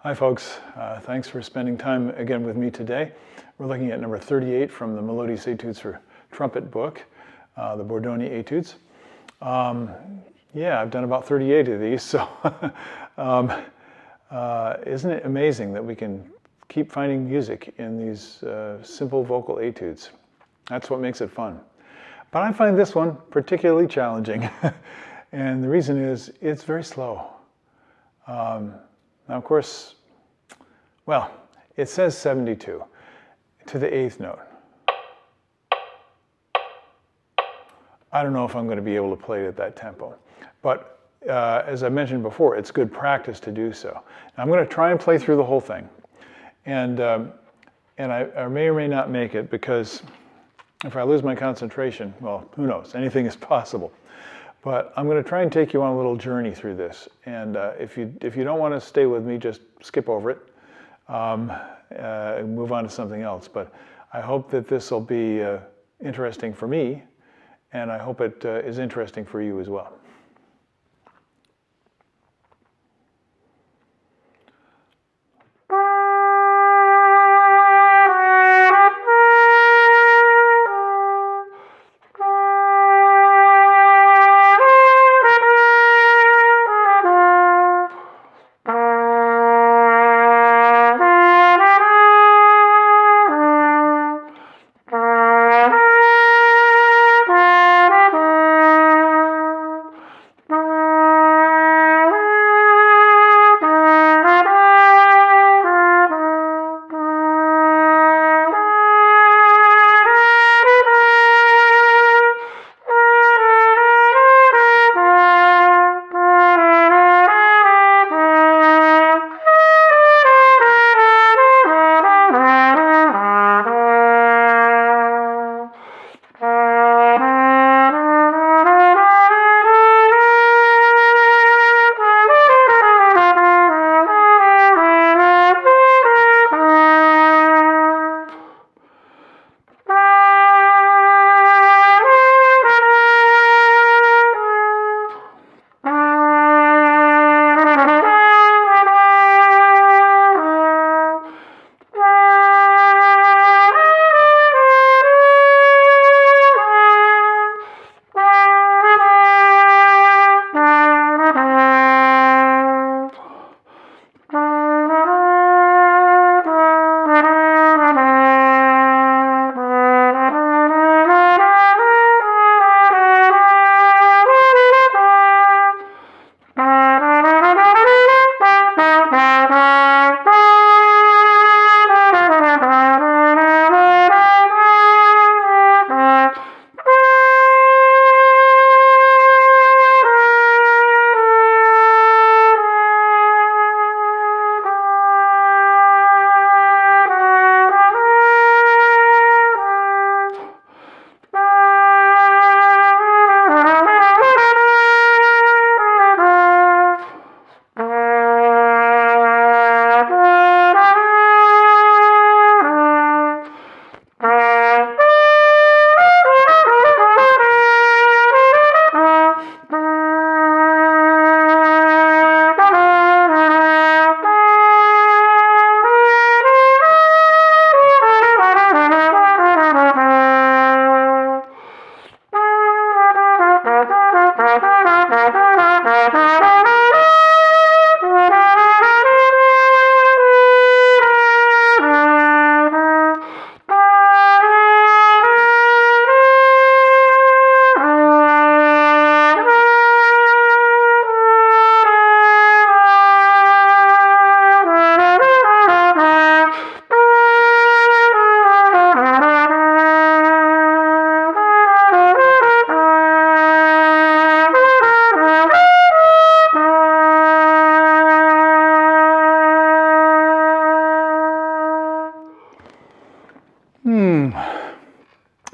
Hi folks, thanks for spending time again with me today. We're looking at number 38 from the Melodious Etudes for Trumpet book, the Bordogni Etudes. Yeah, I've done about 38 of these, so isn't it amazing that we can keep finding music in these simple vocal etudes? That's what makes it fun. But I find this one particularly challenging, and the reason is it's very slow. Now, of course, well, it says 72 to the 8th note. I don't know if I'm going to be able to play it at that tempo, but as I mentioned before, it's good practice to do so. Now, I'm going to try and play through the whole thing, and I may or may not make it, because if I lose my concentration, well, who knows? Anything is possible. But I'm going to try and take you on a little journey through this. And if you don't want to stay with me, just skip over it and move on to something else. But I hope that this will be interesting for me, and I hope it is interesting for you as well.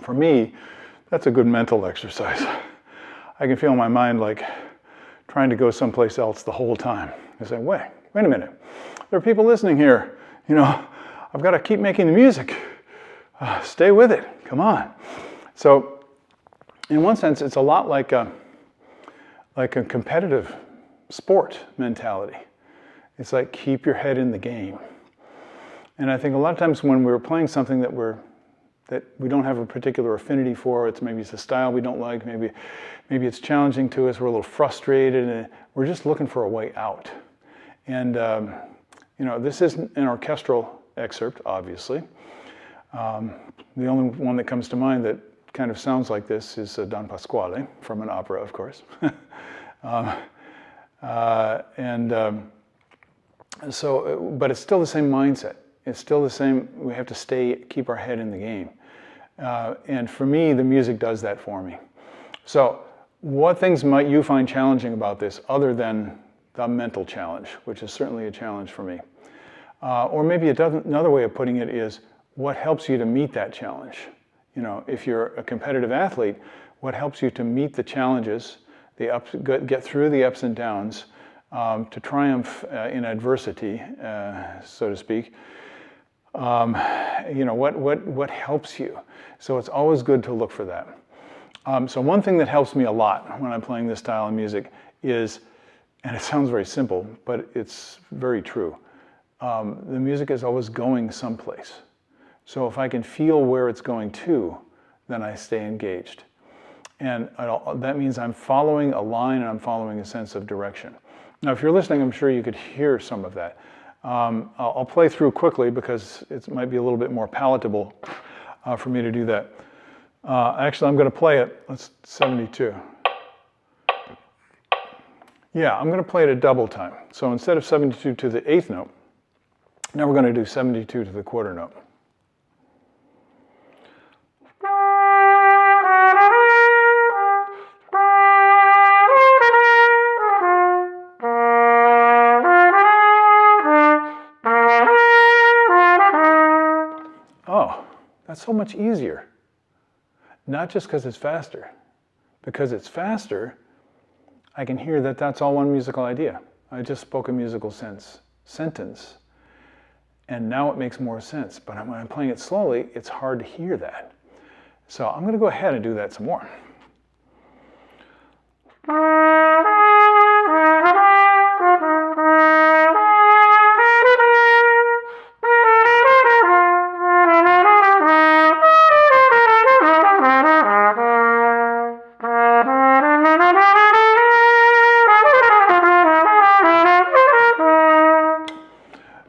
For me, that's a good mental exercise. I can feel my mind like trying to go someplace else the whole time. I say, wait a minute. There are people listening here. You know, I've got to keep making the music. Stay with it. Come on. So, in one sense, it's a lot like a competitive sport mentality. It's like keep your head in the game. And I think a lot of times when we're playing something that we don't have a particular affinity for, maybe it's a style we don't like, maybe it's challenging to us, we're a little frustrated, and we're just looking for a way out. And this isn't an orchestral excerpt, obviously. The only one that comes to mind that kind of sounds like this is Don Pasquale, from an opera, of course. But it's still the same mindset. It's still the same. We have to keep our head in the game. And for me, the music does that for me. So what things might you find challenging about this other than the mental challenge, which is certainly a challenge for me? Or maybe another way of putting it is, what helps you to meet that challenge? If you're a competitive athlete, what helps you to meet the challenges, get through the ups and downs, to triumph in adversity, so to speak? What helps you? So it's always good to look for that. So one thing that helps me a lot when I'm playing this style of music is, and it sounds very simple, but it's very true, the music is always going someplace. So if I can feel where it's going to, then I stay engaged. And that means I'm following a line and I'm following a sense of direction. Now, if you're listening, I'm sure you could hear some of that. I'll play through quickly because it might be a little bit more palatable for me to do that. Actually, I'm going to play it. Let's 72. Yeah, I'm going to play it a double time. So instead of 72 to the eighth note, now we're going to do 72 to the quarter note. Oh, that's so much easier. Not just because it's faster. Because it's faster, I can hear that that's all one musical idea. I just spoke a musical sentence. And now it makes more sense. But when I'm playing it slowly, it's hard to hear that. So I'm going to go ahead and do that some more.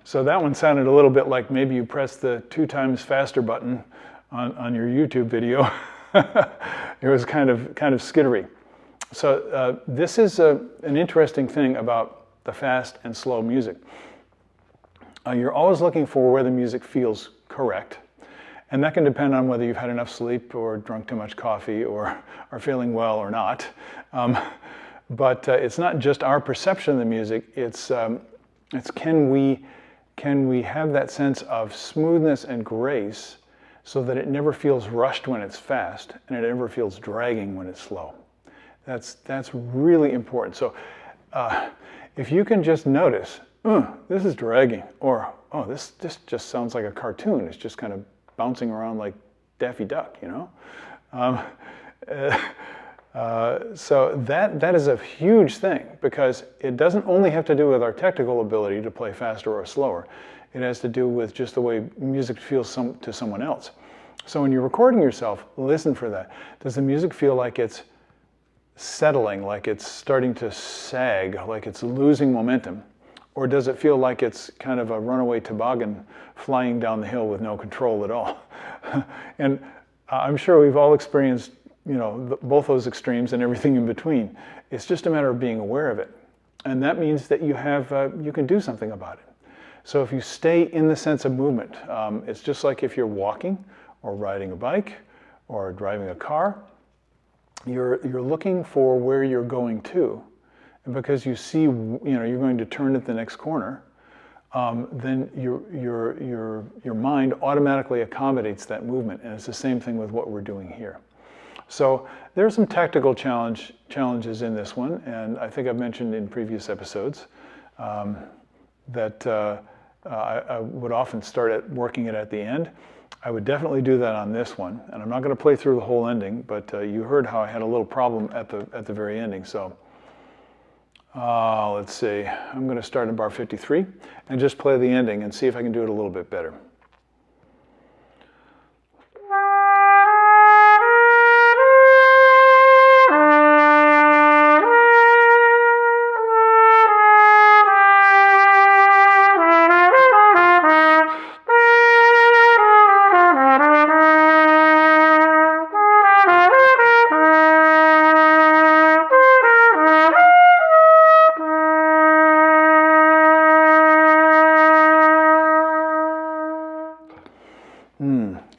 So that one sounded a little bit like maybe you pressed the 2 times faster button on your YouTube video. It was kind of skittery. So this is an interesting thing about the fast and slow music. You're always looking for where the music feels correct. And that can depend on whether you've had enough sleep or drunk too much coffee or are feeling well or not. But it's not just our perception of the music, it's can we have that sense of smoothness and grace so that it never feels rushed when it's fast and it never feels dragging when it's slow. That's really important. So if you can just notice, this is dragging, or this just sounds like a cartoon. It's just kind of bouncing around like Daffy Duck, So that is a huge thing, because it doesn't only have to do with our technical ability to play faster or slower. It has to do with just the way music feels to someone else. So when you're recording yourself, listen for that. Does the music feel like it's settling, like it's starting to sag, like it's losing momentum? Or does it feel like it's kind of a runaway toboggan flying down the hill with no control at all? And I'm sure we've all experienced both those extremes and everything in between. It's just a matter of being aware of it. And that means that you can do something about it. So if you stay in the sense of movement, it's just like if you're walking or riding a bike or driving a car, you're looking for where you're going to. And because you see, you're going to turn at the next corner, then your mind automatically accommodates that movement. And it's the same thing with what we're doing here. So there are some tactical challenges in this one, and I think I've mentioned in previous episodes that I would often start working it at the end. I would definitely do that on this one, and I'm not going to play through the whole ending, but you heard how I had a little problem at the very ending. So Let's see, I'm going to start in bar 53 and just play the ending and see if I can do it a little bit better.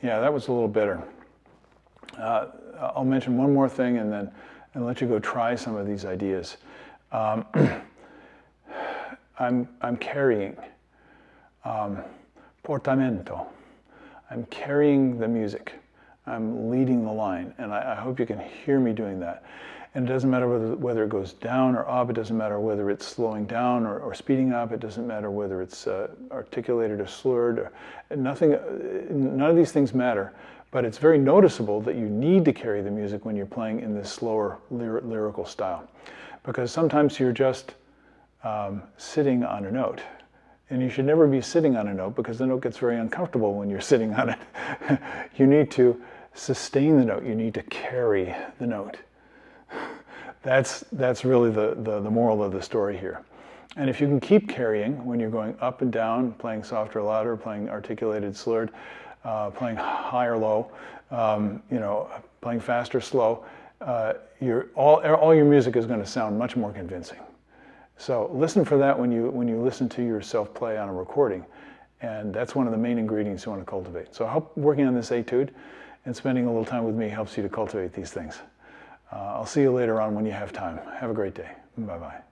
Yeah, that was a little better. I'll mention one more thing and let you go try some of these ideas. I'm carrying. Portamento. I'm carrying the music. I'm leading the line, and I hope you can hear me doing that. And it doesn't matter whether it goes down or up. It doesn't matter whether it's slowing down or speeding up. It doesn't matter whether it's articulated or slurred. Or none of these things matter. But it's very noticeable that you need to carry the music when you're playing in this slower lyrical style, because sometimes you're just sitting on a note. And you should never be sitting on a note, because the note gets very uncomfortable when you're sitting on it. You need to sustain the note. You need to carry the note. That's really the moral of the story here. And if you can keep carrying when you're going up and down, playing soft or louder, playing articulated, slurred, playing high or low, playing fast or slow, all your music is going to sound much more convincing. So listen for that when you listen to yourself play on a recording, and that's one of the main ingredients you want to cultivate. So I hope working on this etude and spending a little time with me helps you to cultivate these things. I'll see you later on when you have time. Have a great day. Bye-bye.